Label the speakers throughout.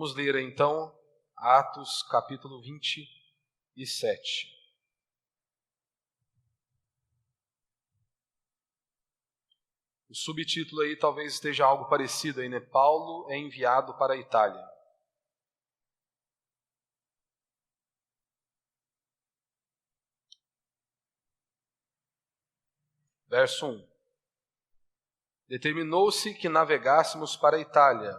Speaker 1: Vamos ler então Atos capítulo 27. O subtítulo aí talvez esteja algo parecido aí, né? Paulo é enviado para a Itália. Verso 1. Determinou-se que navegássemos para a Itália.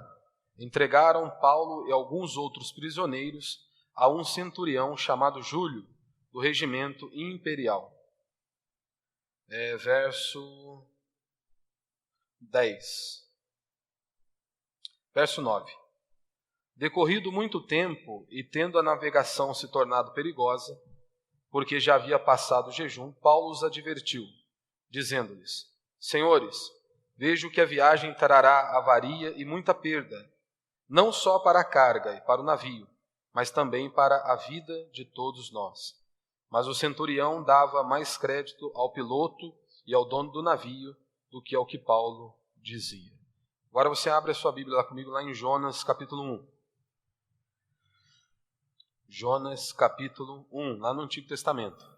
Speaker 1: Entregaram Paulo e alguns outros prisioneiros a um centurião chamado Júlio, do regimento imperial. Verso 10. Verso 9. Decorrido muito tempo e tendo a navegação se tornado perigosa, porque já havia passado o jejum, Paulo os advertiu, dizendo-lhes: Senhores, vejo que a viagem trará avaria e muita perda, não só para a carga e para o navio, mas também para a vida de todos nós. Mas o centurião dava mais crédito ao piloto e ao dono do navio do que ao que Paulo dizia. Agora você abre a sua Bíblia lá comigo, lá em Jonas capítulo 1. Jonas capítulo 1, lá no Antigo Testamento.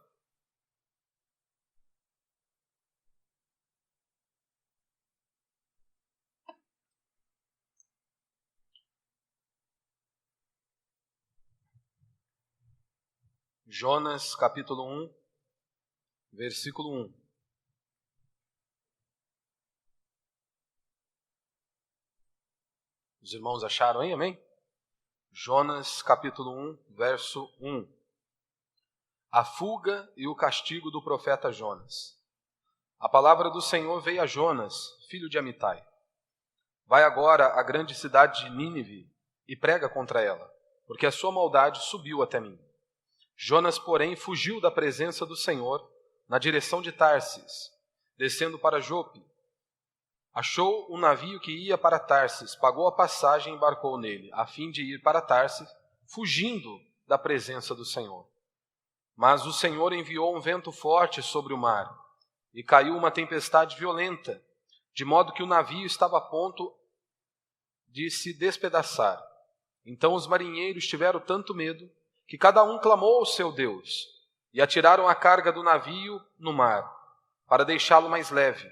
Speaker 1: Jonas capítulo 1, versículo 1. Os irmãos acharam aí, amém? Jonas capítulo 1, verso 1. A fuga e o castigo do profeta Jonas. A palavra do Senhor veio a Jonas, filho de Amitai. Vai agora à grande cidade de Nínive e prega contra ela, porque a sua maldade subiu até mim. Jonas, porém, fugiu da presença do Senhor na direção de Tarsis, descendo para Jope. Achou um navio que ia para Tarsis, pagou a passagem e embarcou nele, a fim de ir para Tarsis, fugindo da presença do Senhor. Mas o Senhor enviou um vento forte sobre o mar, e caiu uma tempestade violenta, de modo que o navio estava a ponto de se despedaçar. Então os marinheiros tiveram tanto medo, que cada um clamou ao seu Deus, e atiraram a carga do navio no mar, para deixá-lo mais leve.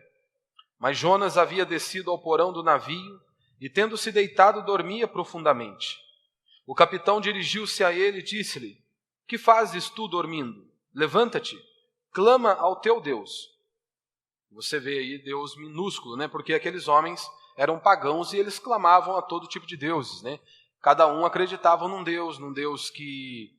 Speaker 1: Mas Jonas havia descido ao porão do navio, e tendo se deitado, dormia profundamente. O capitão dirigiu-se a ele e disse-lhe: Que fazes tu dormindo? Levanta-te, clama ao teu Deus. Você vê aí Deus minúsculo, né? Porque aqueles homens eram pagãos e eles clamavam a todo tipo de deuses, né? Cada um acreditava num Deus que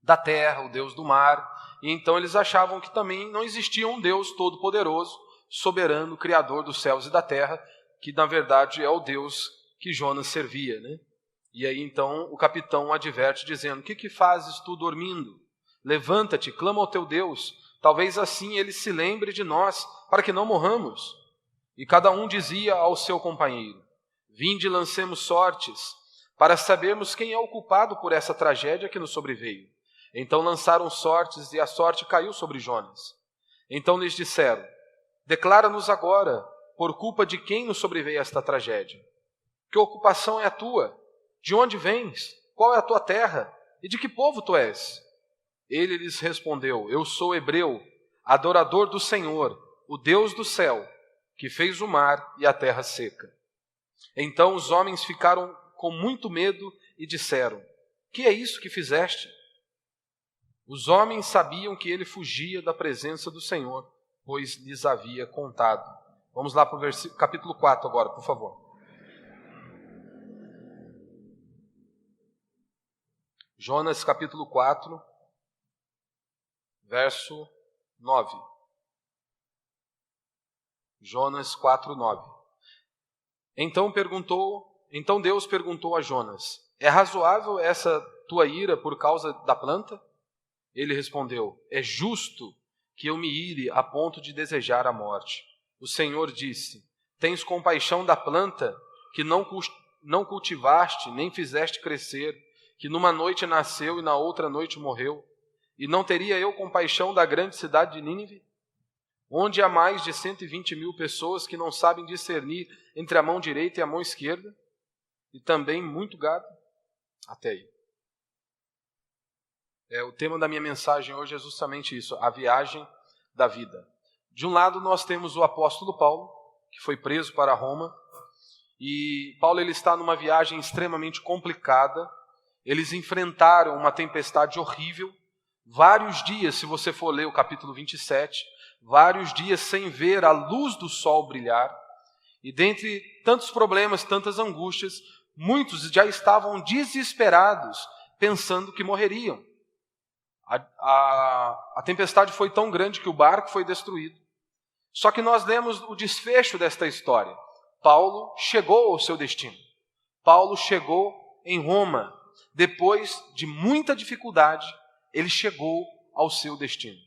Speaker 1: da terra, o Deus do mar, e então eles achavam que também não existia um Deus todo-poderoso, soberano, criador dos céus e da terra, que na verdade é o Deus que Jonas servia, né? E aí então o capitão adverte dizendo: Que fazes tu dormindo? Levanta-te, clama ao teu Deus, talvez assim ele se lembre de nós, para que não morramos. E cada um dizia ao seu companheiro: Vinde, lancemos sortes, para sabermos quem é o culpado por essa tragédia que nos sobreveio. Então lançaram sortes, e a sorte caiu sobre Jonas. Então lhes disseram: Declara-nos agora, por culpa de quem nos sobreveio esta tragédia. Que ocupação é a tua? De onde vens? Qual é a tua terra? E de que povo tu és? Ele lhes respondeu: Eu sou hebreu, adorador do Senhor, o Deus do céu, que fez o mar e a terra seca. Então os homens ficaram com muito medo e disseram: Que é isso que fizeste? Os homens sabiam que ele fugia da presença do Senhor, pois lhes havia contado. Vamos lá para o capítulo 4 agora, por favor. Jonas capítulo 4, verso 9. Jonas 4, 9. Então Deus perguntou a Jonas: É razoável essa tua ira por causa da planta? Ele respondeu: É justo que eu me ire a ponto de desejar a morte. O Senhor disse: Tens compaixão da planta que não cultivaste, nem fizeste crescer, que numa noite nasceu e na outra noite morreu? E não teria eu compaixão da grande cidade de Nínive, onde há mais de 120.000 pessoas que não sabem discernir entre a mão direita e a mão esquerda, e também muito gado? Até aí. O tema da minha mensagem hoje é justamente isso, a viagem da vida. De um lado nós temos o apóstolo Paulo, que foi preso para Roma, e Paulo ele está numa viagem extremamente complicada. Eles enfrentaram uma tempestade horrível, vários dias, se você for ler o capítulo 27, vários dias sem ver a luz do sol brilhar, e dentre tantos problemas, tantas angústias, muitos já estavam desesperados, pensando que morreriam. A tempestade foi tão grande que o barco foi destruído. Só que nós lemos o desfecho desta história. Paulo chegou ao seu destino. Paulo chegou em Roma. Depois de muita dificuldade, ele chegou ao seu destino.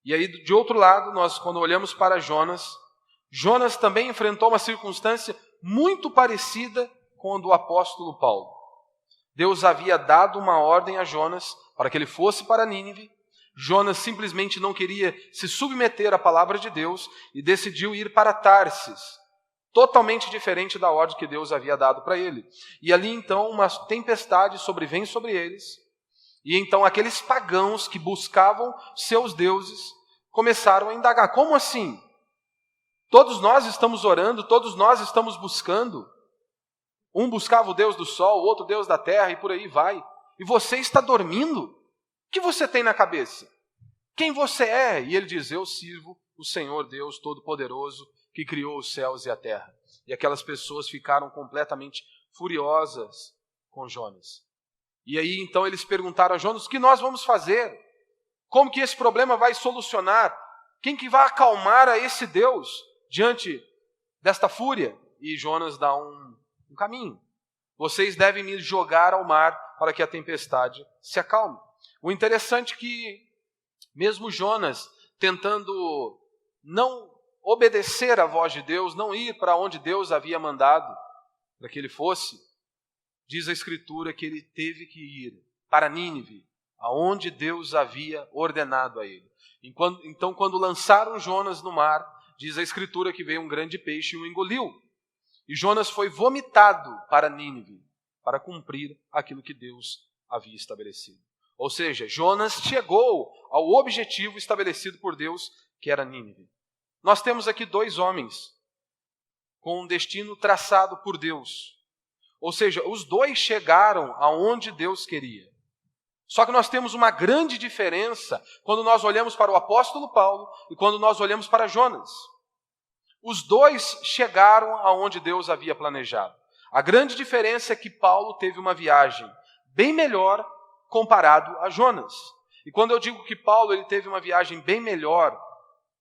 Speaker 1: E aí, de outro lado, nós quando olhamos para Jonas, Jonas também enfrentou uma circunstância muito parecida com a do apóstolo Paulo. Deus havia dado uma ordem a Jonas para que ele fosse para Nínive. Jonas simplesmente não queria se submeter à palavra de Deus e decidiu ir para Tarsis, totalmente diferente da ordem que Deus havia dado para ele. E ali então uma tempestade sobrevém sobre eles, e então aqueles pagãos que buscavam seus deuses começaram a indagar: como assim? Todos nós estamos orando, todos nós estamos buscando. Um buscava o Deus do sol, o outro Deus da terra, e por aí vai. E você está dormindo? O que você tem na cabeça? Quem você é? E ele diz: eu sirvo o Senhor Deus Todo-Poderoso, que criou os céus e a terra. E aquelas pessoas ficaram completamente furiosas com Jonas. E aí então eles perguntaram a Jonas: o que nós vamos fazer? Como que esse problema vai solucionar? Quem que vai acalmar a esse Deus diante desta fúria? E Jonas dá um caminho. Vocês devem me jogar ao mar para que a tempestade se acalme. O interessante é que mesmo Jonas tentando não obedecer à voz de Deus, não ir para onde Deus havia mandado para que ele fosse, diz a Escritura que ele teve que ir para Nínive, aonde Deus havia ordenado a ele. Então, quando lançaram Jonas no mar, diz a Escritura que veio um grande peixe e o engoliu. E Jonas foi vomitado para Nínive, para cumprir aquilo que Deus havia estabelecido. Ou seja, Jonas chegou ao objetivo estabelecido por Deus, que era Nínive. Nós temos aqui dois homens com um destino traçado por Deus. Ou seja, os dois chegaram aonde Deus queria. Só que nós temos uma grande diferença quando nós olhamos para o apóstolo Paulo e quando nós olhamos para Jonas. Os dois chegaram aonde Deus havia planejado. A grande diferença é que Paulo teve uma viagem bem melhor comparado a Jonas. E quando eu digo que Paulo ele teve uma viagem bem melhor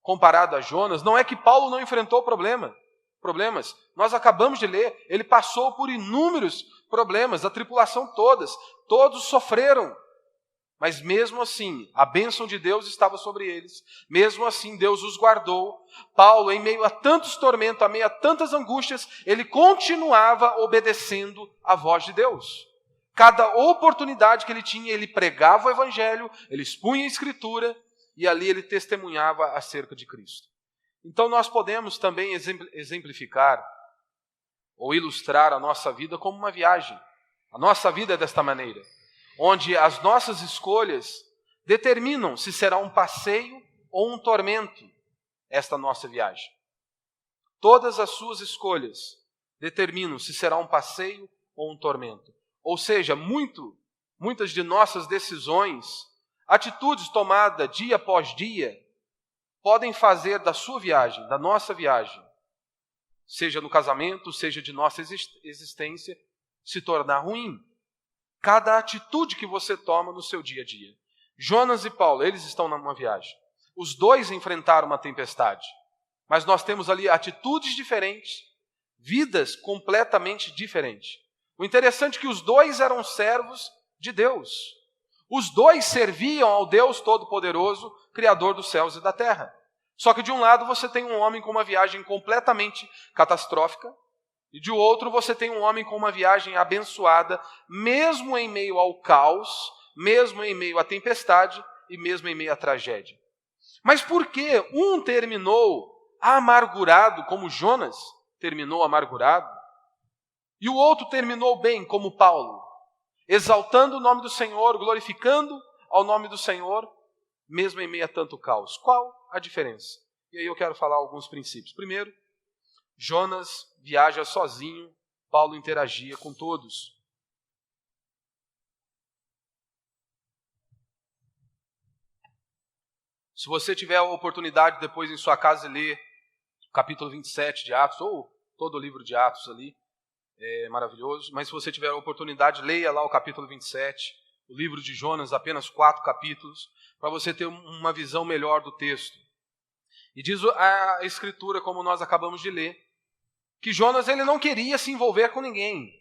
Speaker 1: comparado a Jonas, não é que Paulo não enfrentou problemas. Nós acabamos de ler, ele passou por inúmeros problemas, a tripulação todos sofreram. Mas mesmo assim, a bênção de Deus estava sobre eles. Mesmo assim, Deus os guardou. Paulo, em meio a tantos tormentos, em meio a tantas angústias, ele continuava obedecendo à voz de Deus. Cada oportunidade que ele tinha, ele pregava o Evangelho, ele expunha a Escritura, e ali ele testemunhava acerca de Cristo. Então nós podemos também exemplificar ou ilustrar a nossa vida como uma viagem. A nossa vida é desta maneira, onde as nossas escolhas determinam se será um passeio ou um tormento esta nossa viagem. Todas as suas escolhas determinam se será um passeio ou um tormento. Ou seja, muitas de nossas decisões, atitudes tomadas dia após dia, podem fazer da sua viagem, da nossa viagem, seja no casamento, seja de nossa existência, se tornar ruim. Cada atitude que você toma no seu dia a dia. Jonas e Paulo, eles estão numa viagem. Os dois enfrentaram uma tempestade. Mas nós temos ali atitudes diferentes, vidas completamente diferentes. O interessante é que os dois eram servos de Deus. Os dois serviam ao Deus Todo-Poderoso, Criador dos céus e da terra. Só que de um lado você tem um homem com uma viagem completamente catastrófica, e de outro você tem um homem com uma viagem abençoada, mesmo em meio ao caos, mesmo em meio à tempestade e mesmo em meio à tragédia. Mas por que um terminou amargurado, como Jonas terminou amargurado, e o outro terminou bem, como Paulo? exaltando o nome do Senhor, glorificando ao nome do Senhor, mesmo em meio a tanto caos. Qual a diferença? E aí eu quero falar alguns princípios. Primeiro, Jonas viaja sozinho, Paulo interagia com todos. Se você tiver a oportunidade depois em sua casa de ler o capítulo 27 de Atos, ou todo o livro de Atos ali, é maravilhoso, mas se você tiver a oportunidade, leia lá o capítulo 27, o livro de Jonas, apenas 4 capítulos, para você ter uma visão melhor do texto. E diz a Escritura, como nós acabamos de ler, que Jonas ele não queria se envolver com ninguém.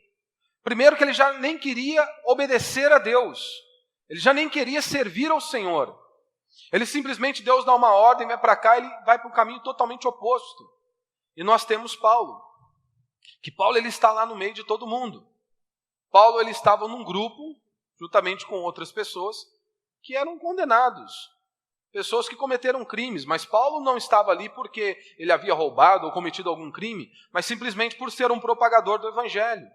Speaker 1: Primeiro que ele já nem queria obedecer a Deus, ele já nem queria servir ao Senhor. Ele simplesmente, Deus dá uma ordem, vai para cá, ele vai para um caminho totalmente oposto. E nós temos Paulo, que Paulo ele está lá no meio de todo mundo. Paulo ele estava num grupo, juntamente com outras pessoas, que eram condenados. Pessoas que cometeram crimes, mas Paulo não estava ali porque ele havia roubado ou cometido algum crime, mas simplesmente por ser um propagador do Evangelho.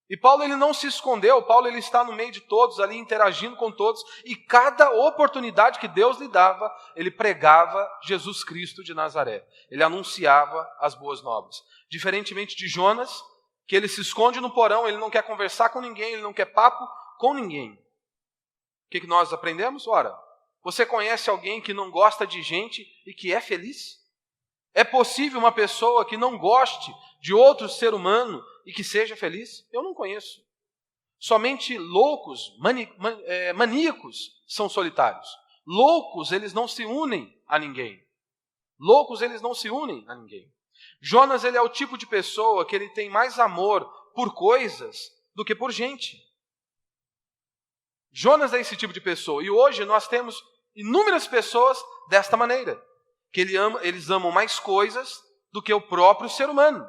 Speaker 1: E Paulo ele não se escondeu, Paulo ele está no meio de todos, ali interagindo com todos, e cada oportunidade que Deus lhe dava, ele pregava Jesus Cristo de Nazaré. Ele anunciava as boas novas. Diferentemente de Jonas, que ele se esconde no porão, ele não quer conversar com ninguém, ele não quer papo com ninguém. O que nós aprendemos? Ora, você conhece alguém que não gosta de gente e que é feliz? É possível uma pessoa que não goste de outro ser humano e que seja feliz? Eu não conheço. Somente loucos, maníacos são solitários. Loucos, eles não se unem a ninguém. Loucos, eles não se unem a ninguém. Jonas, ele é o tipo de pessoa que ele tem mais amor por coisas do que por gente. Jonas é esse tipo de pessoa. E hoje nós temos inúmeras pessoas desta maneira. Que eles amam mais coisas do que o próprio ser humano,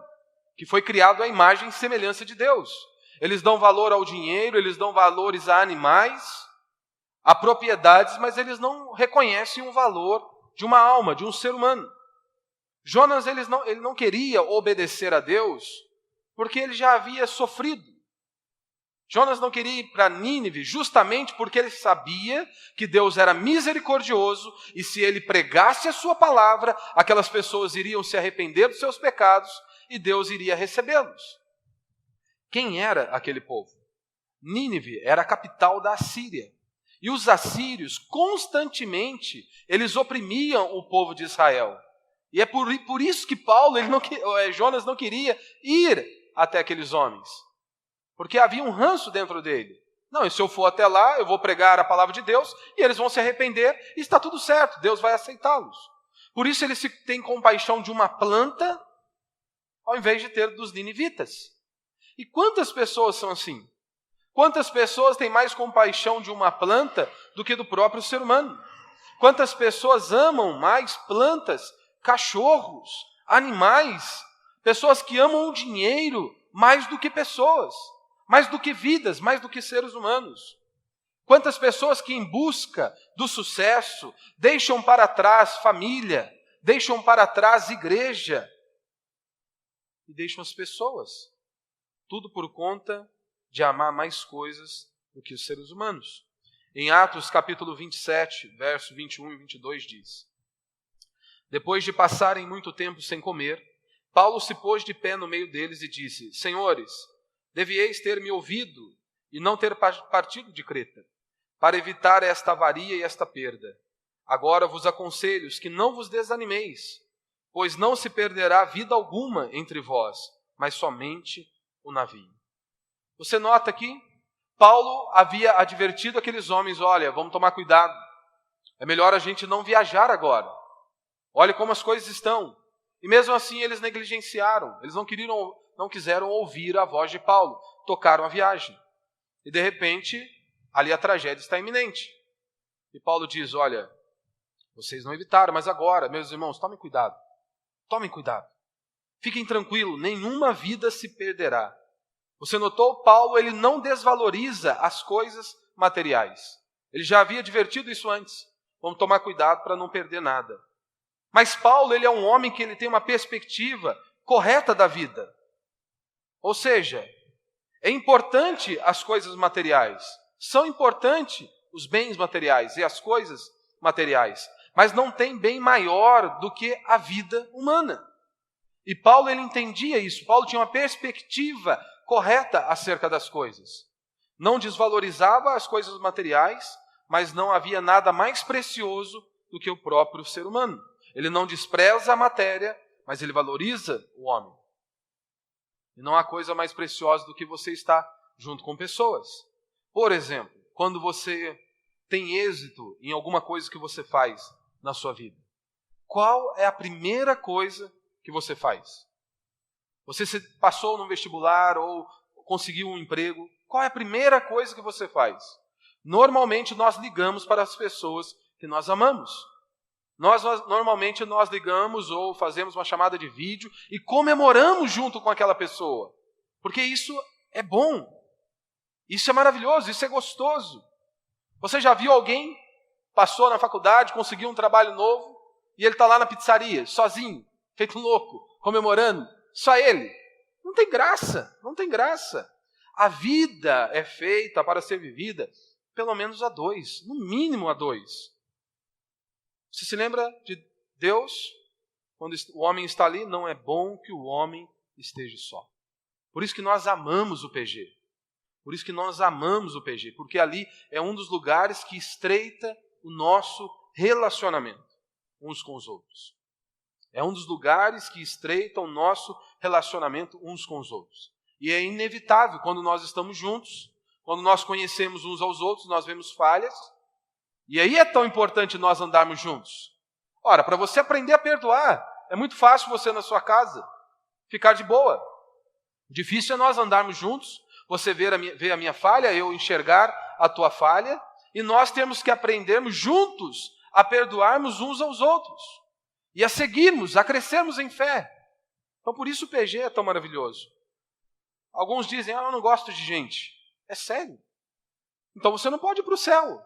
Speaker 1: que foi criado à imagem e semelhança de Deus. Eles dão valor ao dinheiro, eles dão valores a animais, a propriedades, mas eles não reconhecem o valor de uma alma, de um ser humano. Jonas ele não queria obedecer a Deus porque ele já havia sofrido. Jonas não queria ir para Nínive justamente porque ele sabia que Deus era misericordioso e se ele pregasse a sua palavra, aquelas pessoas iriam se arrepender dos seus pecados e Deus iria recebê-los. Quem era aquele povo? Nínive era a capital da Assíria. E os assírios, constantemente, eles oprimiam o povo de Israel. E é por isso que Jonas não queria ir até aqueles homens. Porque havia um ranço dentro dele. Não, e se eu for até lá, eu vou pregar a palavra de Deus e eles vão se arrepender e está tudo certo, Deus vai aceitá-los. Por isso ele tem compaixão de uma planta ao invés de ter dos ninivitas. E quantas pessoas são assim? Quantas pessoas têm mais compaixão de uma planta do que do próprio ser humano? Quantas pessoas amam mais plantas, cachorros, animais, pessoas que amam o dinheiro mais do que pessoas, mais do que vidas, mais do que seres humanos? Quantas pessoas que em busca do sucesso deixam para trás família, deixam para trás igreja e deixam as pessoas? Tudo por conta de amar mais coisas do que os seres humanos. Em Atos capítulo 27, verso 21 e 22 diz: Depois de passarem muito tempo sem comer, Paulo se pôs de pé no meio deles e disse: Senhores, devieis ter me ouvido e não ter partido de Creta, para evitar esta avaria e esta perda. Agora vos aconselho que não vos desanimeis, pois não se perderá vida alguma entre vós, mas somente o navio. Você nota aqui? Paulo havia advertido aqueles homens: olha, vamos tomar cuidado. É melhor a gente não viajar agora. Olha como as coisas estão. E mesmo assim eles negligenciaram. Eles não quiseram ouvir a voz de Paulo. Tocaram a viagem. E de repente, ali a tragédia está iminente. E Paulo diz: olha, vocês não evitaram, mas agora, meus irmãos, tomem cuidado. Tomem cuidado. Fiquem tranquilos, nenhuma vida se perderá. Você notou? Paulo ele não desvaloriza as coisas materiais. Ele já havia advertido isso antes. Vamos tomar cuidado para não perder nada. Mas Paulo ele é um homem que ele tem uma perspectiva correta da vida. Ou seja, É importante as coisas materiais. São importantes os bens materiais e as coisas materiais. Mas não tem bem maior do que a vida humana. E Paulo, ele entendia isso. Paulo tinha uma perspectiva correta acerca das coisas. Não desvalorizava as coisas materiais, mas não havia nada mais precioso do que o próprio ser humano. Ele não despreza a matéria, mas ele valoriza o homem. E não há coisa mais preciosa do que você estar junto com pessoas. Por exemplo, quando você tem êxito em alguma coisa que você faz na sua vida, qual é a primeira coisa que você faz? Você passou no vestibular ou conseguiu um emprego, qual é a primeira coisa que você faz? Normalmente nós ligamos para as pessoas que nós amamos. Normalmente nós ligamos ou fazemos uma chamada de vídeo e comemoramos junto com aquela pessoa. Porque isso é bom. Isso é maravilhoso, isso é gostoso. Você já viu alguém, passou na faculdade, conseguiu um trabalho novo e ele está lá na pizzaria, sozinho, feito um louco, comemorando, só ele? Não tem graça, não tem graça. A vida é feita para ser vivida pelo menos a dois, no mínimo a dois. Você se lembra de Deus? Quando o homem está ali, não é bom que o homem esteja só. Por isso que nós amamos o PG. Por isso que nós amamos o PG, porque ali é um dos lugares que estreita o nosso relacionamento uns com os outros. É um dos lugares que estreita o nosso relacionamento uns com os outros. E é inevitável, quando nós estamos juntos, quando nós conhecemos uns aos outros, nós vemos falhas. E aí é tão importante nós andarmos juntos. Ora, para você aprender a perdoar, é muito fácil você na sua casa ficar de boa. Difícil é nós andarmos juntos, você ver a minha falha, eu enxergar a tua falha, e nós temos que aprendermos juntos a perdoarmos uns aos outros. E a seguirmos, a crescermos em fé. Então por isso o PG é tão maravilhoso. Alguns dizem, eu não gosto de gente. É sério. Então você não pode ir para o céu.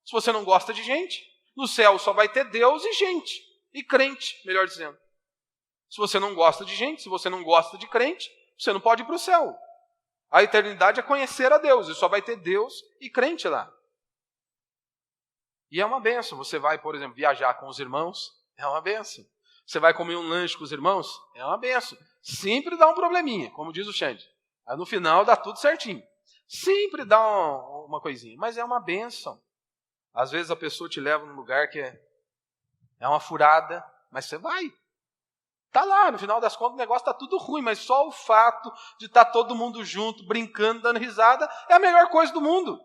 Speaker 1: Se você não gosta de gente, no céu só vai ter Deus e gente. E crente, melhor dizendo. Se você não gosta de gente, se você não gosta de crente, você não pode ir para o céu. A eternidade é conhecer a Deus, e só vai ter Deus e crente lá. E é uma bênção. Você vai, por exemplo, viajar com os irmãos, é uma bênção. Você vai comer um lanche com os irmãos, é uma bênção. Sempre dá um probleminha, como diz o Xande. Aí no final dá tudo certinho. Sempre dá uma coisinha, mas é uma bênção. Às vezes a pessoa te leva num lugar que é uma furada, mas você vai. Está lá, no final das contas o negócio está tudo ruim, mas só o fato de estar todo mundo junto, brincando, dando risada, é a melhor coisa do mundo.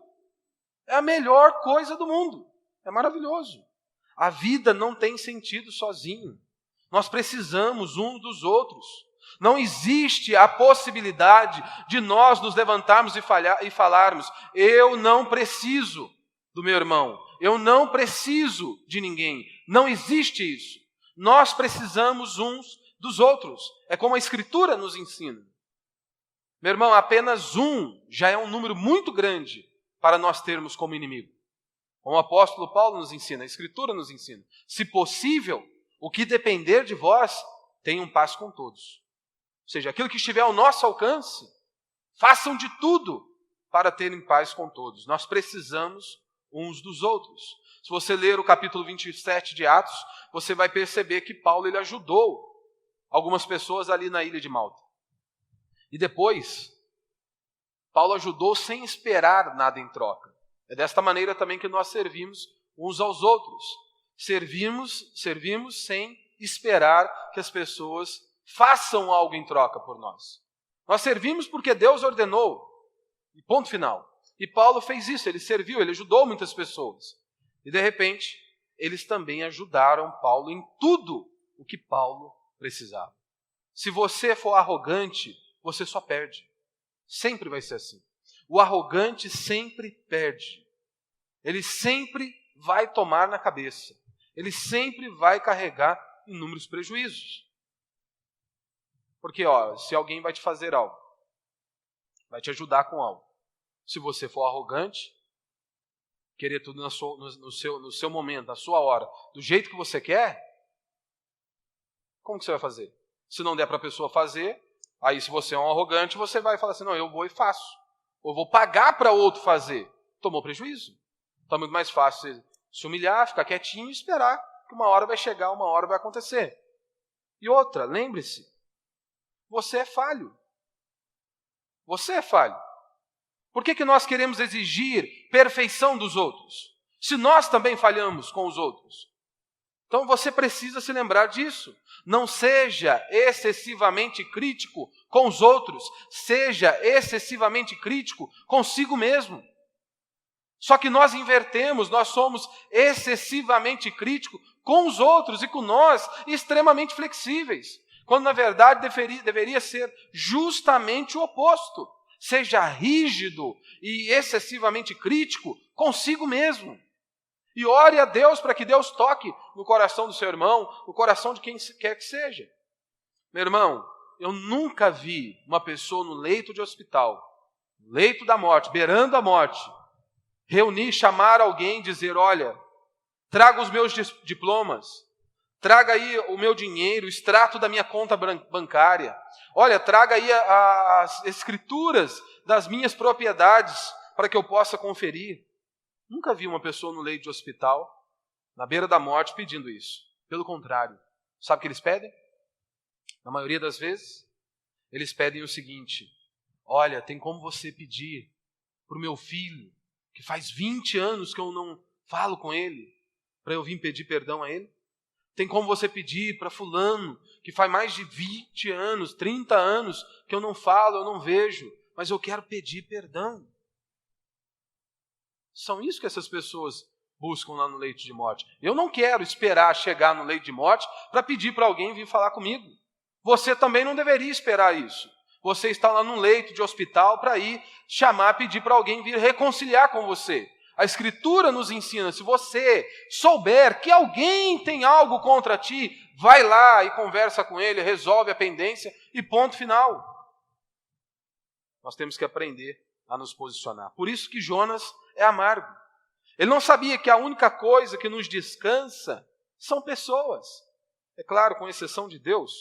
Speaker 1: É a melhor coisa do mundo. É maravilhoso. A vida não tem sentido sozinho. Nós precisamos uns dos outros. Não existe a possibilidade de nós nos levantarmos e falarmos, eu não preciso do meu irmão, eu não preciso de ninguém. Não existe isso. Nós precisamos uns dos outros. É como a Escritura nos ensina. Meu irmão, apenas um já é um número muito grande para nós termos como inimigo. Como o apóstolo Paulo nos ensina, a Escritura nos ensina. Se possível, o que depender de vós, tenham paz com todos. Ou seja, aquilo que estiver ao nosso alcance, façam de tudo para terem paz com todos. Nós precisamos uns dos outros. Se você ler o capítulo 27 de Atos, você vai perceber que Paulo ele ajudou algumas pessoas ali na ilha de Malta. E depois, Paulo ajudou sem esperar nada em troca. É desta maneira também que nós servimos uns aos outros. Servimos sem esperar que as pessoas façam algo em troca por nós. Nós servimos porque Deus ordenou. E ponto final. E Paulo fez isso, ele serviu, ele ajudou muitas pessoas. E de repente, eles também ajudaram Paulo em tudo o que Paulo precisava. Se você for arrogante, você só perde. Sempre vai ser assim. O arrogante sempre perde. Ele sempre vai tomar na cabeça. Ele sempre vai carregar inúmeros prejuízos. Porque, se alguém vai te fazer algo, vai te ajudar com algo. Se você for arrogante, querer tudo no seu momento, na sua hora, do jeito que você quer, como que você vai fazer? Se não der para a pessoa fazer, aí se você é um arrogante, você vai falar assim, não, eu vou e faço. ou vou pagar para outro fazer, tomou prejuízo. Então é muito mais fácil você se humilhar, ficar quietinho e esperar que uma hora vai chegar, uma hora vai acontecer. E outra, lembre-se, você é falho. Você é falho. Por que nós queremos exigir perfeição dos outros, se nós também falhamos com os outros? Então você precisa se lembrar disso. Não seja excessivamente crítico com os outros, seja excessivamente crítico consigo mesmo. Só que nós invertemos, nós somos excessivamente críticos com os outros e com nós extremamente flexíveis, quando na verdade deveria ser justamente o oposto. Seja rígido e excessivamente crítico consigo mesmo. E ore a Deus para que Deus toque no coração do seu irmão, no coração de quem quer que seja. Meu irmão, eu nunca vi uma pessoa no leito de hospital, no leito da morte, beirando a morte, reunir, chamar alguém e dizer, olha, traga os meus diplomas, traga aí o meu dinheiro, o extrato da minha conta bancária, olha, traga aí as escrituras das minhas propriedades para que eu possa conferir. Nunca vi uma pessoa no leito de hospital, na beira da morte, pedindo isso. Pelo contrário, sabe o que eles pedem? Na maioria das vezes, eles pedem o seguinte, olha, tem como você pedir para o meu filho, que faz 20 anos que eu não falo com ele, para eu vir pedir perdão a ele? Tem como você pedir para fulano, que faz mais de 20 anos, 30 anos, que eu não falo, eu não vejo, mas eu quero pedir perdão. São isso que essas pessoas buscam lá no leito de morte. Eu não quero esperar chegar no leito de morte para pedir para alguém vir falar comigo. Você também não deveria esperar isso. Você está lá num leito de hospital para ir chamar, pedir para alguém vir reconciliar com você. A Escritura nos ensina, se você souber que alguém tem algo contra ti, vai lá e conversa com ele, resolve a pendência e ponto final. Nós temos que aprender a nos posicionar. Por isso que Jonas é amargo. Ele não sabia que a única coisa que nos descansa são pessoas. É claro, com exceção de Deus.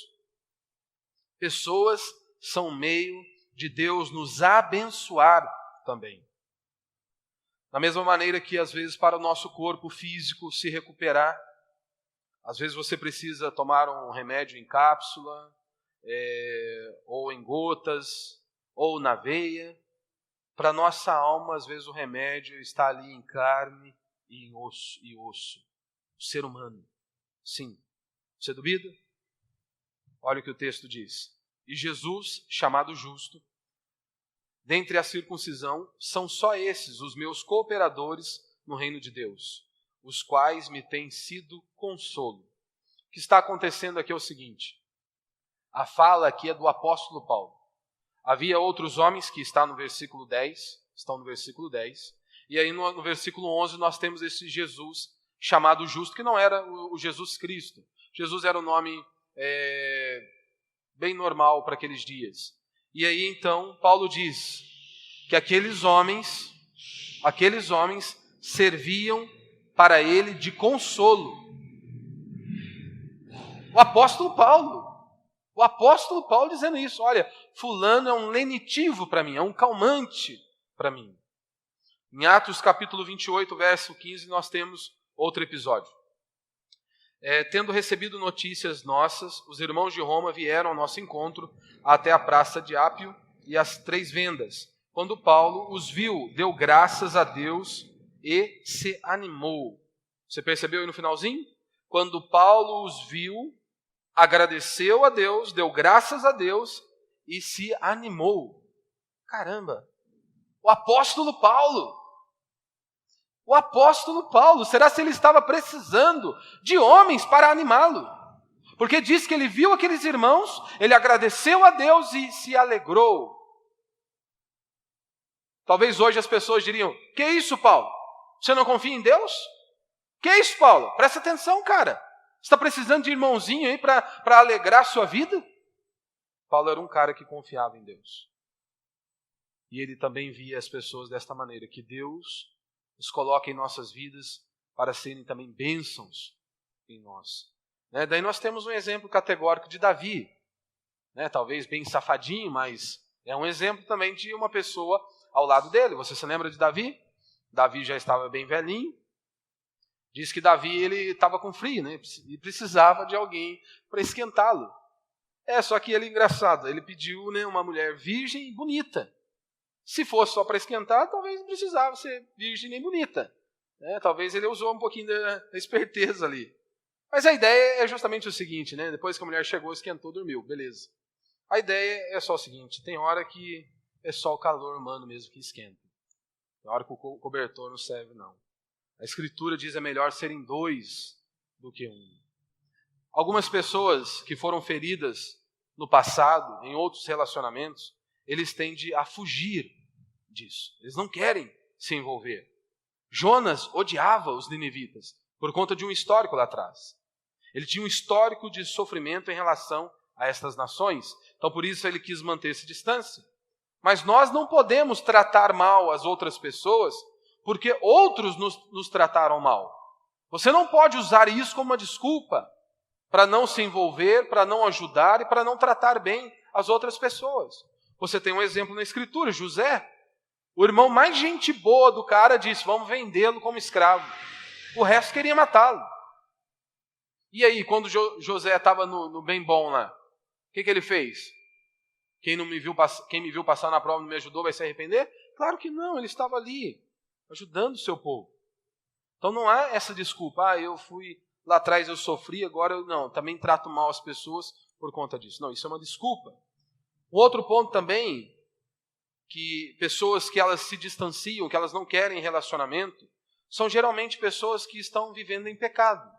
Speaker 1: Pessoas são meio de Deus nos abençoar também. Da mesma maneira que, às vezes, para o nosso corpo físico se recuperar, às vezes você precisa tomar um remédio em cápsula, ou em gotas, ou na veia. Para a nossa alma, às vezes, o remédio está ali em carne e em osso. O ser humano. Sim. Você duvida? Olha o que o texto diz. E Jesus, chamado justo, dentre a circuncisão, são só esses os meus cooperadores no reino de Deus, os quais me têm sido consolo. O que está acontecendo aqui é o seguinte. A fala aqui é do apóstolo Paulo. Havia outros homens que estão no versículo 10, e aí no versículo 11 nós temos esse Jesus chamado justo, que não era o Jesus Cristo. Jesus era um nome bem normal para aqueles dias. E aí então Paulo diz que aqueles homens serviam para ele de consolo. O apóstolo Paulo dizendo isso, olha, fulano é um lenitivo para mim, é um calmante para mim. Em Atos capítulo 28, verso 15, nós temos outro episódio. Tendo recebido notícias nossas, os irmãos de Roma vieram ao nosso encontro até a praça de Ápio e as 3 vendas. Quando Paulo os viu, deu graças a Deus e se animou. Você percebeu aí no finalzinho? Quando Paulo os viu, agradeceu a Deus, deu graças a Deus e se animou. Caramba! O apóstolo Paulo, será que ele estava precisando de homens para animá-lo? Porque diz que ele viu aqueles irmãos, ele agradeceu a Deus e se alegrou. Talvez hoje as pessoas diriam, que isso, Paulo? Você não confia em Deus? Que isso, Paulo? Presta atenção, cara. Você está precisando de irmãozinho aí para alegrar a sua vida? Paulo era um cara que confiava em Deus. E ele também via as pessoas desta maneira, que Deus nos coloca em nossas vidas para serem também bênçãos em nós. Daí nós temos um exemplo categórico de Davi. Talvez bem safadinho, mas é um exemplo também de uma pessoa ao lado dele. Você se lembra de Davi? Davi já estava bem velhinho. Diz que Davi ele estava com frio, né? E precisava de alguém para esquentá-lo. Só que ele, engraçado, ele pediu, né, uma mulher virgem e bonita. Se fosse só para esquentar, talvez não precisava ser virgem nem bonita. Talvez ele usou um pouquinho da esperteza ali. Mas a ideia é justamente o seguinte, né? Depois que a mulher chegou, esquentou, dormiu, beleza. A ideia é só o seguinte, tem hora que é só o calor humano mesmo que esquenta. Tem hora que o cobertor não serve, não. A Escritura diz que é melhor serem 2 do que 1. Algumas pessoas que foram feridas no passado, em outros relacionamentos, eles tendem a fugir disso. Eles não querem se envolver. Jonas odiava os ninivitas por conta de um histórico lá atrás. Ele tinha um histórico de sofrimento em relação a estas nações. Então, por isso, ele quis manter-se distância. Mas nós não podemos tratar mal as outras pessoas porque outros nos trataram mal. Você não pode usar isso como uma desculpa para não se envolver, para não ajudar e para não tratar bem as outras pessoas. Você tem um exemplo na Escritura, José. O irmão mais gente boa do cara disse, vamos vendê-lo como escravo. O resto queria matá-lo. E aí, quando José estava no bem bom lá, o que ele fez? Quem me viu passar na prova não me ajudou, vai se arrepender? Claro que não, ele estava ali, ajudando o seu povo. Então não há essa desculpa, eu fui lá atrás, eu sofri, agora eu não, também trato mal as pessoas por conta disso. Não, isso é uma desculpa. Um outro ponto também, que pessoas que elas se distanciam, que elas não querem relacionamento, são geralmente pessoas que estão vivendo em pecado.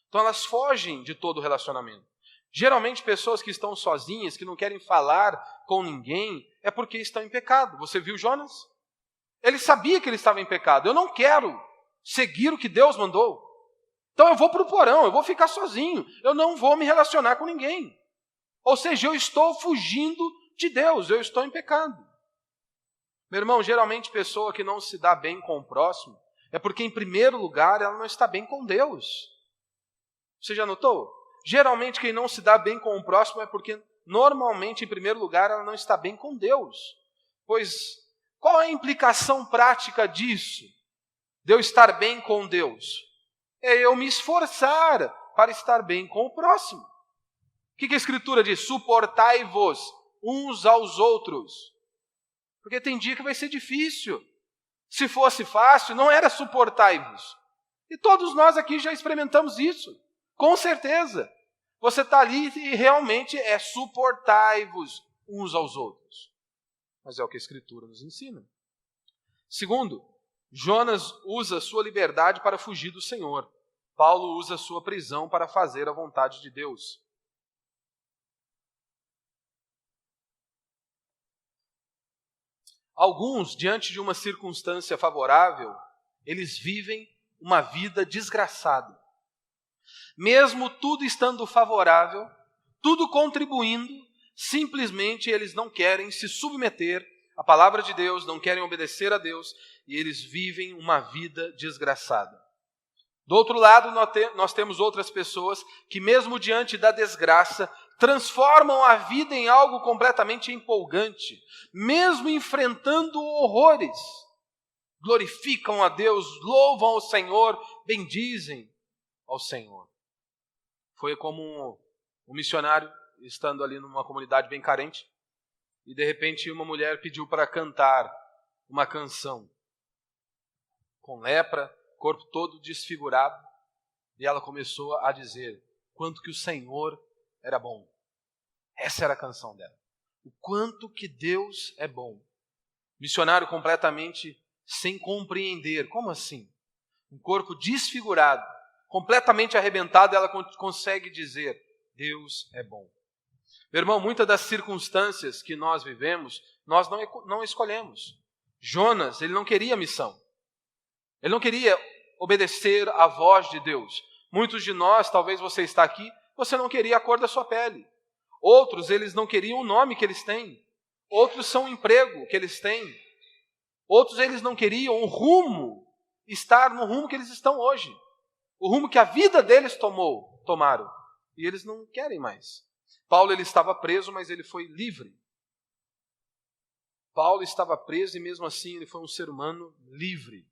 Speaker 1: Então elas fogem de todo relacionamento. Geralmente pessoas que estão sozinhas, que não querem falar com ninguém, é porque estão em pecado. Você viu Jonas? Ele sabia que ele estava em pecado. Eu não quero seguir o que Deus mandou. Então eu vou para o porão, eu vou ficar sozinho. Eu não vou me relacionar com ninguém. Ou seja, eu estou fugindo de Deus, eu estou em pecado. Meu irmão, geralmente pessoa que não se dá bem com o próximo, é porque em primeiro lugar ela não está bem com Deus. Você já notou? Geralmente quem não se dá bem com o próximo é porque normalmente em primeiro lugar ela não está bem com Deus. Pois qual é a implicação prática disso? De eu estar bem com Deus? É eu me esforçar para estar bem com o próximo. O que a Escritura diz? Suportai-vos uns aos outros. Porque tem dia que vai ser difícil. Se fosse fácil, não era suportai-vos. E todos nós aqui já experimentamos isso. Com certeza. Você está ali e realmente é suportai-vos uns aos outros. Mas é o que a Escritura nos ensina. Segundo, Jonas usa sua liberdade para fugir do Senhor. Paulo usa sua prisão para fazer a vontade de Deus. Alguns, diante de uma circunstância favorável, eles vivem uma vida desgraçada. Mesmo tudo estando favorável, tudo contribuindo, simplesmente eles não querem se submeter à palavra de Deus, não querem obedecer a Deus, e eles vivem uma vida desgraçada. Do outro lado, nós temos outras pessoas que, mesmo diante da desgraça, transformam a vida em algo completamente empolgante, mesmo enfrentando horrores. Glorificam a Deus, louvam ao Senhor, bendizem ao Senhor. Foi como um missionário, estando ali numa comunidade bem carente, e de repente uma mulher pediu para cantar uma canção com lepra, corpo todo desfigurado, e ela começou a dizer quanto que o Senhor era bom. Essa era a canção dela. O quanto que Deus é bom. Missionário completamente sem compreender. Como assim? Um corpo desfigurado, completamente arrebentado, ela consegue dizer, Deus é bom. Meu irmão, muitas das circunstâncias que nós vivemos, nós não escolhemos. Jonas, ele não queria missão. Ele não queria obedecer à voz de Deus. Muitos de nós, talvez você está aqui, você não queria a cor da sua pele. Outros, eles não queriam o nome que eles têm. Outros são o emprego que eles têm. Outros, eles não queriam o rumo, estar no rumo que eles estão hoje. O rumo que a vida deles tomaram. E eles não querem mais. Paulo, ele estava preso, mas ele foi livre. Paulo estava preso e mesmo assim ele foi um ser humano livre.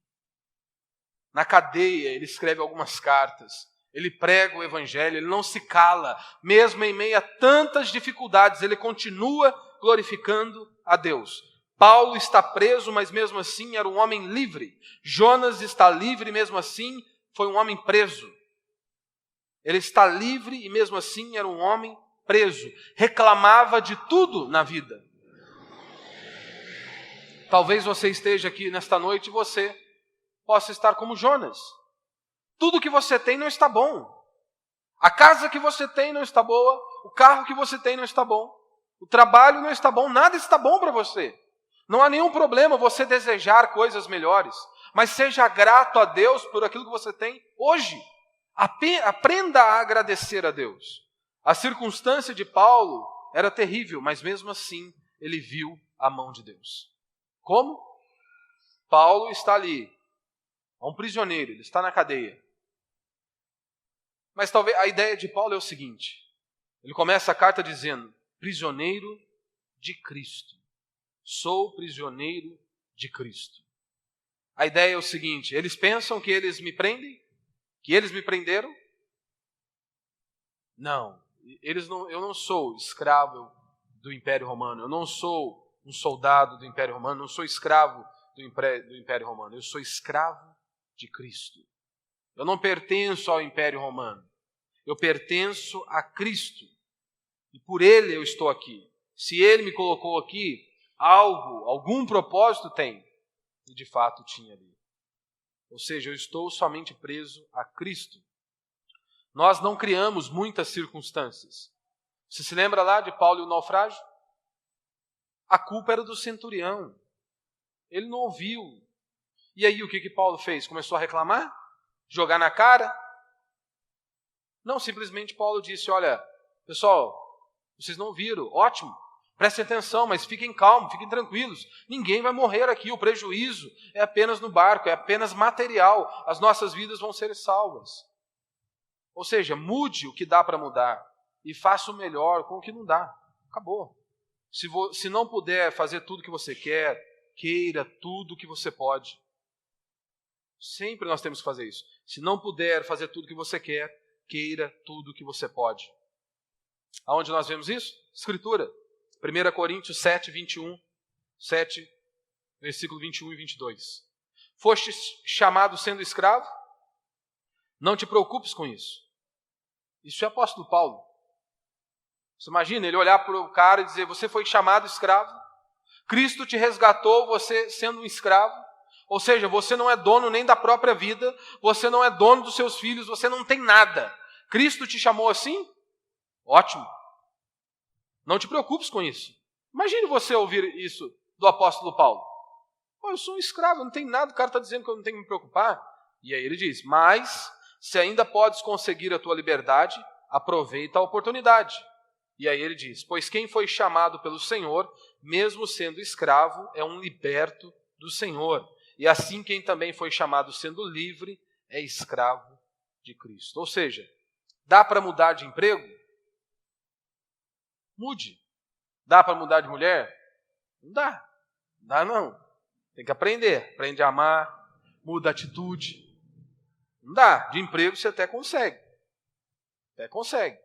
Speaker 1: Na cadeia ele escreve algumas cartas, ele prega o evangelho, ele não se cala, mesmo em meio a tantas dificuldades, ele continua glorificando a Deus. Paulo está preso, mas mesmo assim era um homem livre. Jonas está livre e mesmo assim foi um homem preso. Ele está livre e mesmo assim era um homem preso. Reclamava de tudo na vida. Talvez você esteja aqui nesta noite e você possa estar como Jonas. Tudo que você tem não está bom. A casa que você tem não está boa, o carro que você tem não está bom, o trabalho não está bom, nada está bom para você. Não há nenhum problema você desejar coisas melhores, mas seja grato a Deus por aquilo que você tem hoje. Aprenda a agradecer a Deus. A circunstância de Paulo era terrível, mas mesmo assim ele viu a mão de Deus. Como? Paulo está ali, é um prisioneiro, ele está na cadeia. Mas talvez a ideia de Paulo é o seguinte, ele começa a carta dizendo, prisioneiro de Cristo. Sou prisioneiro de Cristo. A ideia é o seguinte, eles pensam que eles me prendem? Que eles me prenderam? Não, eu não sou escravo do Império Romano, eu não sou um soldado do Império Romano, não sou escravo do Império Romano, eu sou escravo de Cristo. Eu não pertenço ao Império Romano, eu pertenço a Cristo. E por Ele eu estou aqui. Se Ele me colocou aqui, algum propósito tem. E de fato tinha ali. Ou seja, eu estou somente preso a Cristo. Nós não criamos muitas circunstâncias. Você se lembra lá de Paulo e o naufrágio? A culpa era do centurião. Ele não ouviu. E aí o que Paulo fez? Começou a reclamar? Jogar na cara? Não, simplesmente Paulo disse, olha, pessoal, vocês não viram, ótimo, prestem atenção, mas fiquem calmos, fiquem tranquilos. Ninguém vai morrer aqui, o prejuízo é apenas no barco, é apenas material. As nossas vidas vão ser salvas. Ou seja, mude o que dá para mudar e faça o melhor com o que não dá. Acabou. Se não puder fazer tudo o que você quer, queira tudo o que você pode. Sempre nós temos que fazer isso. Se não puder fazer tudo o que você quer, queira tudo o que você pode. Aonde nós vemos isso? Escritura. 1 Coríntios 7, 21. 7, versículo 21 e 22. Foste chamado sendo escravo? Não te preocupes com isso. Isso é apóstolo Paulo. Você imagina ele olhar para o cara e dizer, você foi chamado escravo? Cristo te resgatou você sendo um escravo? Ou seja, você não é dono nem da própria vida, você não é dono dos seus filhos, você não tem nada. Cristo te chamou assim? Ótimo. Não te preocupes com isso. Imagine você ouvir isso do apóstolo Paulo. Eu sou um escravo, eu não tenho nada, o cara está dizendo que eu não tenho que me preocupar. E aí ele diz, mas se ainda podes conseguir a tua liberdade, aproveita a oportunidade. E aí ele diz, pois quem foi chamado pelo Senhor, mesmo sendo escravo, é um liberto do Senhor. E assim quem também foi chamado sendo livre, é escravo de Cristo. Ou seja, dá para mudar de emprego? Mude. Dá para mudar de mulher? Não dá. Não dá não. Tem que aprender. Aprende a amar, muda a atitude. Não dá. De emprego você até consegue. Até consegue.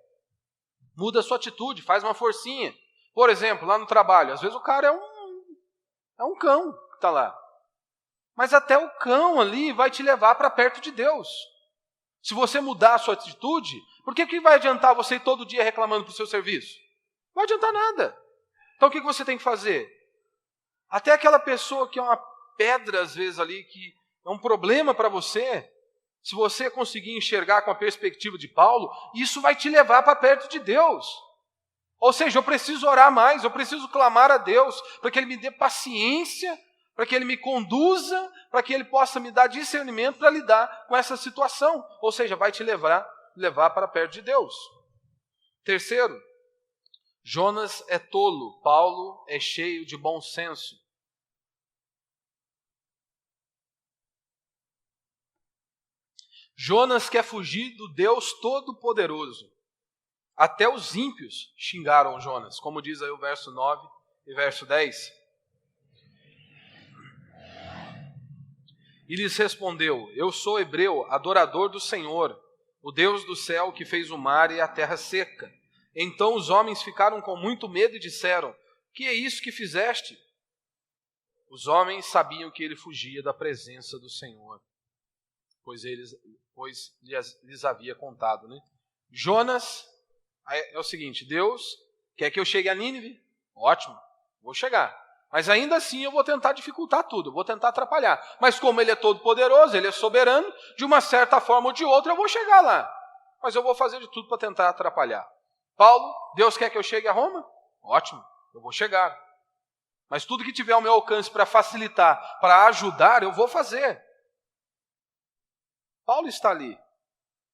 Speaker 1: Muda a sua atitude, faz uma forcinha. Por exemplo, lá no trabalho, às vezes o cara é um cão que está lá. Mas até o cão ali vai te levar para perto de Deus. Se você mudar a sua atitude, por que vai adiantar você ir todo dia reclamando para o seu serviço? Não vai adiantar nada. Então o que você tem que fazer? Até aquela pessoa que é uma pedra às vezes ali, que é um problema para você, se você conseguir enxergar com a perspectiva de Paulo, isso vai te levar para perto de Deus. Ou seja, eu preciso orar mais, eu preciso clamar a Deus para que Ele me dê paciência, para que Ele me conduza, para que Ele possa me dar discernimento para lidar com essa situação. Ou seja, vai te levar para perto de Deus. Terceiro, Jonas é tolo, Paulo é cheio de bom senso. Jonas quer fugir do Deus Todo-Poderoso. Até os ímpios xingaram Jonas, como diz aí o verso 9 e verso 10. E lhes respondeu: eu sou hebreu, adorador do Senhor, o Deus do céu que fez o mar e a terra seca. Então os homens ficaram com muito medo e disseram: que é isso que fizeste? Os homens sabiam que ele fugia da presença do Senhor, pois lhes havia contado, né? Jonas, é o seguinte: Deus quer que eu chegue a Nínive? Ótimo, vou chegar. Mas ainda assim eu vou tentar dificultar tudo, eu vou tentar atrapalhar. Mas como ele é todo poderoso, ele é soberano, de uma certa forma ou de outra eu vou chegar lá. Mas eu vou fazer de tudo para tentar atrapalhar. Paulo, Deus quer que eu chegue a Roma? Ótimo, eu vou chegar. Mas tudo que tiver ao meu alcance para facilitar, para ajudar, eu vou fazer. Paulo está ali.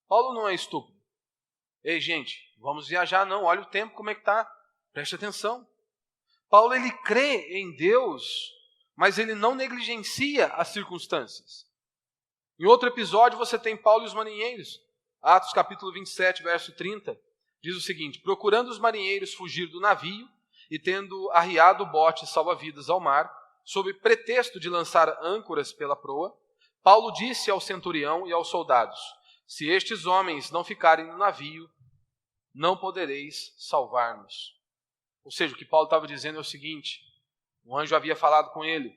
Speaker 1: Paulo não é estúpido. Ei, gente, vamos viajar não, olha o tempo como é que está. Preste atenção. Paulo, ele crê em Deus, mas ele não negligencia as circunstâncias. Em outro episódio você tem Paulo e os marinheiros. Atos capítulo 27, verso 30, diz o seguinte: procurando os marinheiros fugir do navio e tendo arriado o bote salva-vidas ao mar, sob pretexto de lançar âncoras pela proa, Paulo disse ao centurião e aos soldados: se estes homens não ficarem no navio, não podereis salvar-nos. Ou seja, o que Paulo estava dizendo é o seguinte: o anjo havia falado com ele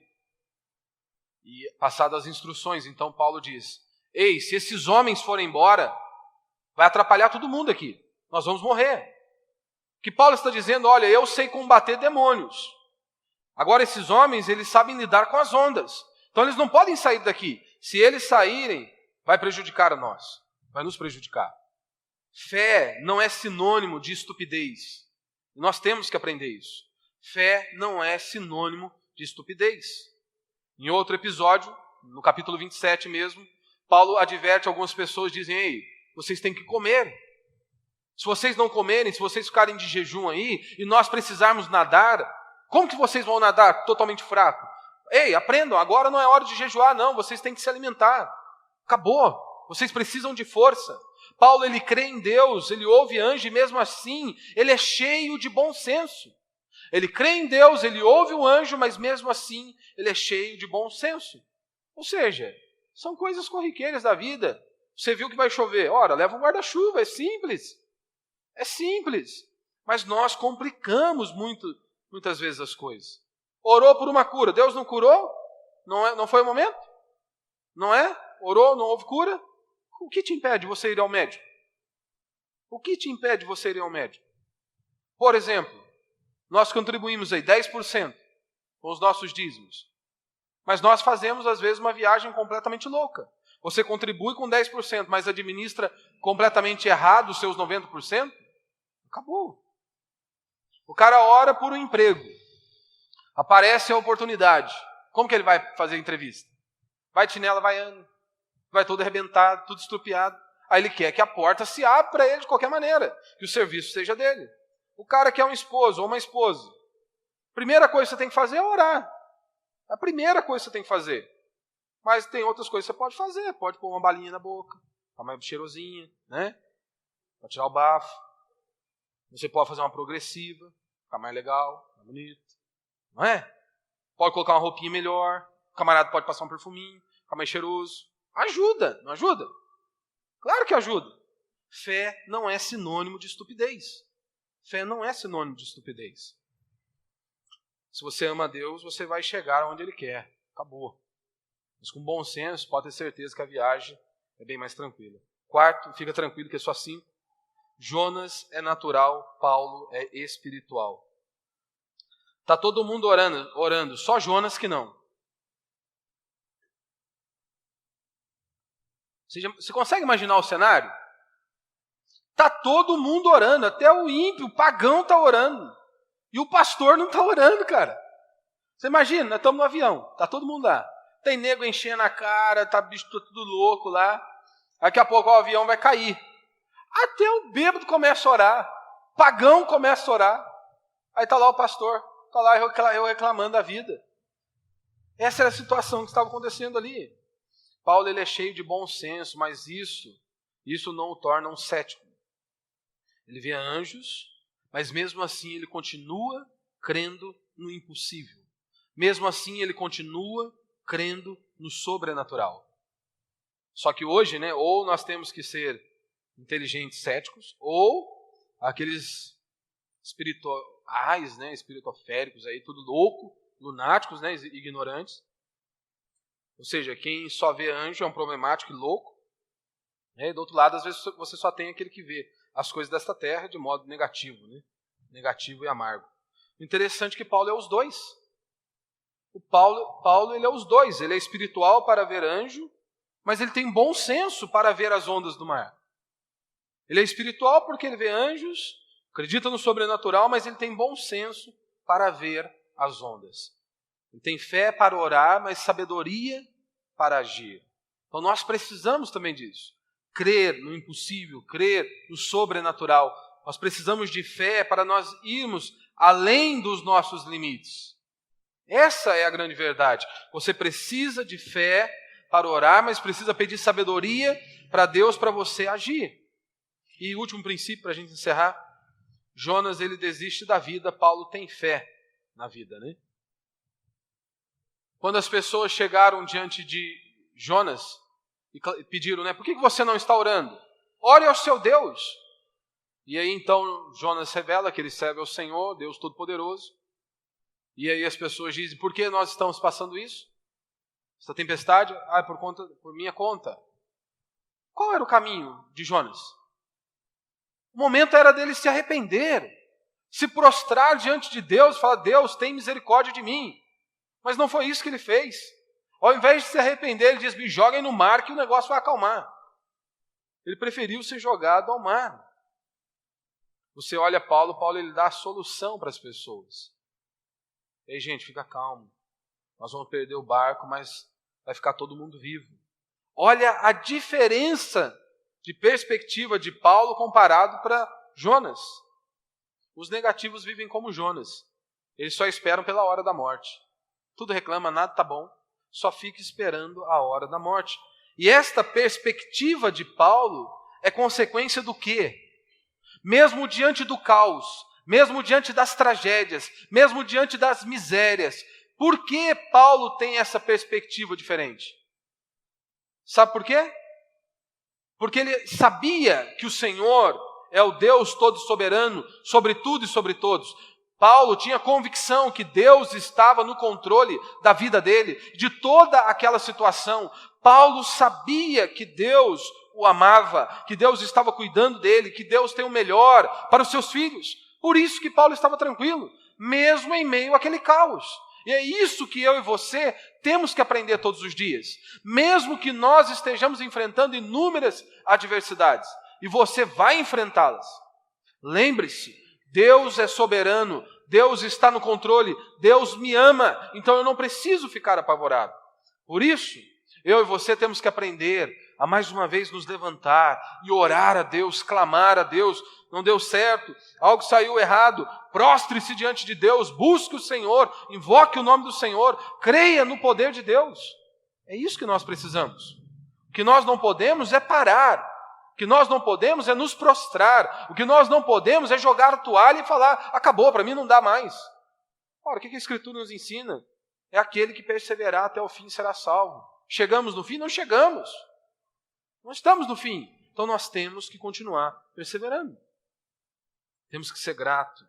Speaker 1: e passado as instruções. Então Paulo diz: ei, se esses homens forem embora, vai atrapalhar todo mundo aqui, nós vamos morrer. O que Paulo está dizendo: olha, eu sei combater demônios. Agora esses homens, eles sabem lidar com as ondas. Então eles não podem sair daqui. Se eles saírem, vai prejudicar a nós, vai nos prejudicar. Fé não é sinônimo de estupidez. Nós temos que aprender isso. Fé não é sinônimo de estupidez. Em outro episódio, no capítulo 27 mesmo, Paulo adverte algumas pessoas, dizem: ei, vocês têm que comer. Se vocês não comerem, se vocês ficarem de jejum aí, e nós precisarmos nadar, como que vocês vão nadar totalmente fraco? Ei, aprendam, agora não é hora de jejuar não, vocês têm que se alimentar. Acabou, vocês precisam de força. Paulo, ele crê em Deus, ele ouve anjo e mesmo assim, ele é cheio de bom senso. Ele crê em Deus, ele ouve o anjo, mas mesmo assim, ele é cheio de bom senso. Ou seja, são coisas corriqueiras da vida. Você viu que vai chover? Ora, leva um guarda-chuva, é simples. É simples. Mas nós complicamos muitas vezes as coisas. Orou por uma cura, Deus não curou? Não foi o momento? Não é? Orou, não houve cura? O que te impede de você ir ao médico? O que te impede de você ir ao médico? Por exemplo, nós contribuímos aí 10% com os nossos dízimos. Mas nós fazemos, às vezes, uma viagem completamente louca. Você contribui com 10%, mas administra completamente errado os seus 90%? Acabou. O cara ora por um emprego. Aparece a oportunidade. Como que ele vai fazer a entrevista? Vai de chinela, vai todo arrebentado, tudo estrupiado. Aí ele quer que a porta se abra para ele de qualquer maneira, que o serviço seja dele. O cara quer um esposo ou uma esposa. Primeira coisa que você tem que fazer é orar. A primeira coisa que você tem que fazer. Mas tem outras coisas que você pode fazer. Pode pôr uma balinha na boca, ficar mais cheirosinha, né? Para tirar o bafo. Você pode fazer uma progressiva, ficar mais legal, mais bonito. Não é? Pode colocar uma roupinha melhor. O camarada pode passar um perfuminho, ficar mais cheiroso. Ajuda, não ajuda? Claro que ajuda. Fé não é sinônimo de estupidez. Fé não é sinônimo de estupidez. Se você ama a Deus, você vai chegar onde Ele quer. Acabou. Mas com bom senso, pode ter certeza que a viagem é bem mais tranquila. Quarto, fica tranquilo que é só 5. Jonas é natural, Paulo é espiritual. Está todo mundo orando, só Jonas que não. Você consegue imaginar o cenário? Está todo mundo orando, até o ímpio, o pagão está orando. E o pastor não está orando, cara. Você imagina, nós estamos no avião, está todo mundo lá. Tem nego enchendo a cara, tá bicho tudo louco lá. Daqui a pouco o avião vai cair. Até o bêbado começa a orar. O pagão começa a orar. Aí está lá o pastor, está lá eu reclamando da vida. Essa era a situação que estava acontecendo ali. Paulo, ele é cheio de bom senso, mas isso não o torna um cético. Ele vê anjos, mas mesmo assim ele continua crendo no impossível. Mesmo assim ele continua crendo no sobrenatural. Só que hoje, né, ou nós temos que ser inteligentes céticos, ou aqueles espirituais, né, espiritoféricos aí, tudo louco, lunáticos, né, ignorantes. Ou seja, quem só vê anjo é um problemático e louco. Né? Do outro lado, às vezes você só tem aquele que vê as coisas desta terra de modo negativo, né? Negativo e amargo. O interessante é que Paulo é os dois. O Paulo ele é os dois. Ele é espiritual para ver anjo, mas ele tem bom senso para ver as ondas do mar. Ele é espiritual porque ele vê anjos, acredita no sobrenatural, mas ele tem bom senso para ver as ondas. Ele tem fé para orar, mas sabedoria para agir. Então nós precisamos também disso. Crer no impossível, crer no sobrenatural. Nós precisamos de fé para nós irmos além dos nossos limites. Essa é a grande verdade. Você precisa de fé para orar, mas precisa pedir sabedoria para Deus, para você agir. E último princípio, para a gente encerrar. Jonas, ele desiste da vida, Paulo tem fé na vida, né? Quando as pessoas chegaram diante de Jonas e pediram, né, por que você não está orando? Ore ao seu Deus. E aí então Jonas revela que ele serve ao Senhor, Deus Todo-Poderoso. E aí as pessoas dizem, por que nós estamos passando isso? Essa tempestade? Ah, por minha conta. Qual era o caminho de Jonas? O momento era dele se arrepender, se prostrar diante de Deus e falar, Deus, tem misericórdia de mim. Mas não foi isso que ele fez. Ao invés de se arrepender, ele diz, me joguem no mar que o negócio vai acalmar. Ele preferiu ser jogado ao mar. Você olha Paulo ele dá a solução para as pessoas. Ei, gente, fica calmo. Nós vamos perder o barco, mas vai ficar todo mundo vivo. Olha a diferença de perspectiva de Paulo comparado para Jonas. Os negativos vivem como Jonas. Eles só esperam pela hora da morte. Tudo reclama, nada está bom. Só fica esperando a hora da morte. E esta perspectiva de Paulo é consequência do quê? Mesmo diante do caos, mesmo diante das tragédias, mesmo diante das misérias, por que Paulo tem essa perspectiva diferente? Sabe por quê? Porque ele sabia que o Senhor é o Deus todo soberano, sobre tudo e sobre todos. Paulo tinha convicção que Deus estava no controle da vida dele, de toda aquela situação. Paulo sabia que Deus o amava, que Deus estava cuidando dele, que Deus tem o melhor para os seus filhos. Por isso que Paulo estava tranquilo, mesmo em meio àquele caos. E é isso que eu e você temos que aprender todos os dias. Mesmo que nós estejamos enfrentando inúmeras adversidades, e você vai enfrentá-las. Lembre-se, Deus é soberano, Deus está no controle, Deus me ama, então eu não preciso ficar apavorado. Por isso, eu e você temos que aprender a mais uma vez nos levantar e orar a Deus, clamar a Deus. Não deu certo, algo saiu errado, prostre-se diante de Deus, busque o Senhor, invoque o nome do Senhor, creia no poder de Deus. É isso que nós precisamos. O que nós não podemos é parar, o que nós não podemos é nos prostrar, o que nós não podemos é jogar a toalha e falar, acabou, para mim não dá mais. Ora, o que a Escritura nos ensina? É aquele que perseverar até o fim será salvo. Chegamos no fim? Não chegamos. Nós estamos no fim. Então nós temos que continuar perseverando. Temos que ser gratos.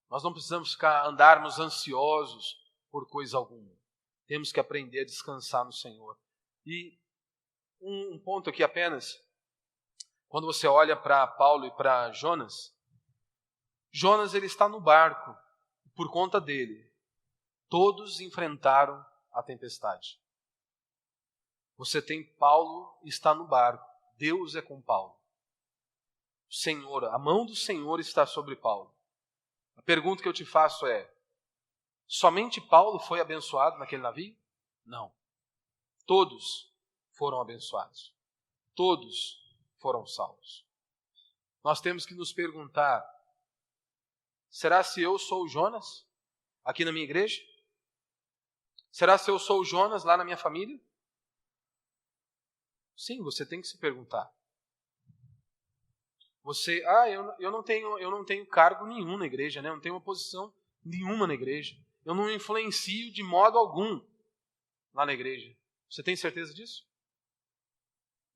Speaker 1: Nós não precisamos andarmos ansiosos por coisa alguma. Temos que aprender a descansar no Senhor. E um ponto aqui apenas. Quando você olha para Paulo e para Jonas, Jonas ele está no barco. Por conta dele, todos enfrentaram a tempestade. Você tem Paulo e está no barco. Deus é com Paulo. O Senhor, a mão do Senhor está sobre Paulo. A pergunta que eu te faço é, somente Paulo foi abençoado naquele navio? Não. Todos foram abençoados. Todos foram salvos. Nós temos que nos perguntar, será se eu sou o Jonas aqui na minha igreja? Será se eu sou o Jonas lá na minha família? Sim, você tem que se perguntar. Você, eu não tenho cargo nenhum na igreja, né? Eu não tenho uma posição nenhuma na igreja. Eu não influencio de modo algum. lá na igreja. Você tem certeza disso?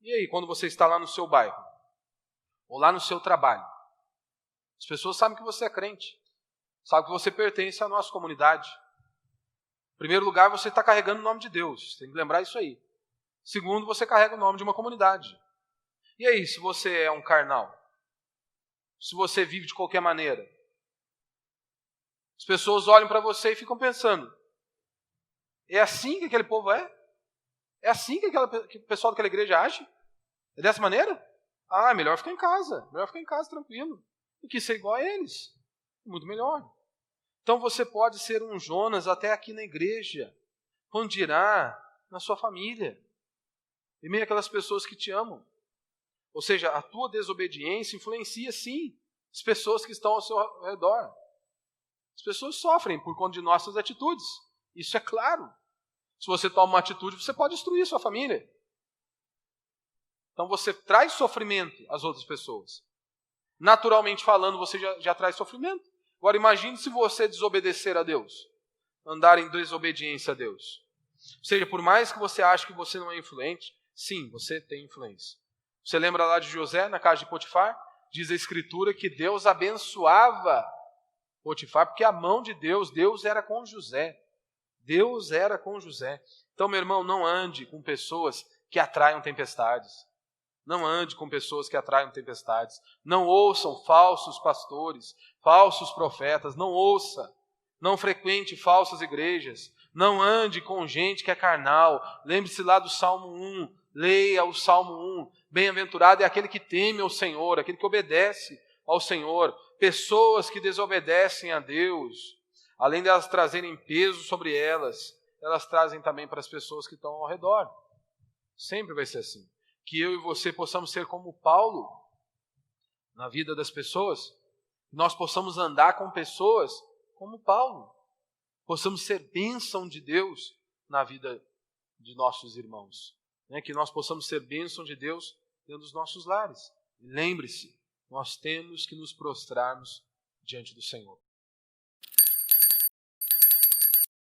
Speaker 1: E aí, quando você está lá no seu bairro, ou lá no seu trabalho, as pessoas sabem que você é crente, sabem que você pertence à nossa comunidade. Em primeiro lugar, você está carregando o nome de Deus, tem que lembrar isso aí. Segundo, você carrega o nome de uma comunidade. E aí, se você é um carnal? Se você vive de qualquer maneira? As pessoas olham para você e ficam pensando, é assim que aquele povo é? É assim que o pessoal daquela igreja age? É dessa maneira? Ah, melhor ficar em casa. Melhor ficar em casa tranquilo. Do que ser igual a eles. Muito melhor. Então você pode ser um Jonas até aqui na igreja. Quando dirá na sua família. Em meio àquelas pessoas que te amam. Ou seja, a tua desobediência influencia sim as pessoas que estão ao seu redor. As pessoas sofrem por conta de nossas atitudes. Isso é claro. Se você toma uma atitude, você pode destruir sua família. Então você traz sofrimento às outras pessoas. Naturalmente falando, você já traz sofrimento. Agora imagine se você desobedecer a Deus. Andar em desobediência a Deus. Ou seja, por mais que você ache que você não é influente, sim, você tem influência. Você lembra lá de José, na casa de Potifar? Diz a Escritura que Deus abençoava Potifar, porque a mão de Deus era com José. Deus era com José. Então, meu irmão, não ande com pessoas que atraiam tempestades. Não ande com pessoas que atraiam tempestades. Não ouçam falsos pastores, falsos profetas. Não ouça. Não frequente falsas igrejas. Não ande com gente que é carnal. Lembre-se lá do Salmo 1. Leia o Salmo 1. Bem-aventurado é aquele que teme ao Senhor, aquele que obedece ao Senhor. Pessoas que desobedecem a Deus, além de elas trazerem peso sobre elas trazem também para as pessoas que estão ao redor. Sempre vai ser assim. Que eu e você possamos ser como Paulo na vida das pessoas. Nós possamos andar com pessoas como Paulo. Possamos ser bênção de Deus na vida de nossos irmãos. Que nós possamos ser bênção de Deus dentro dos nossos lares. Lembre-se, nós temos que nos prostrarmos diante do Senhor.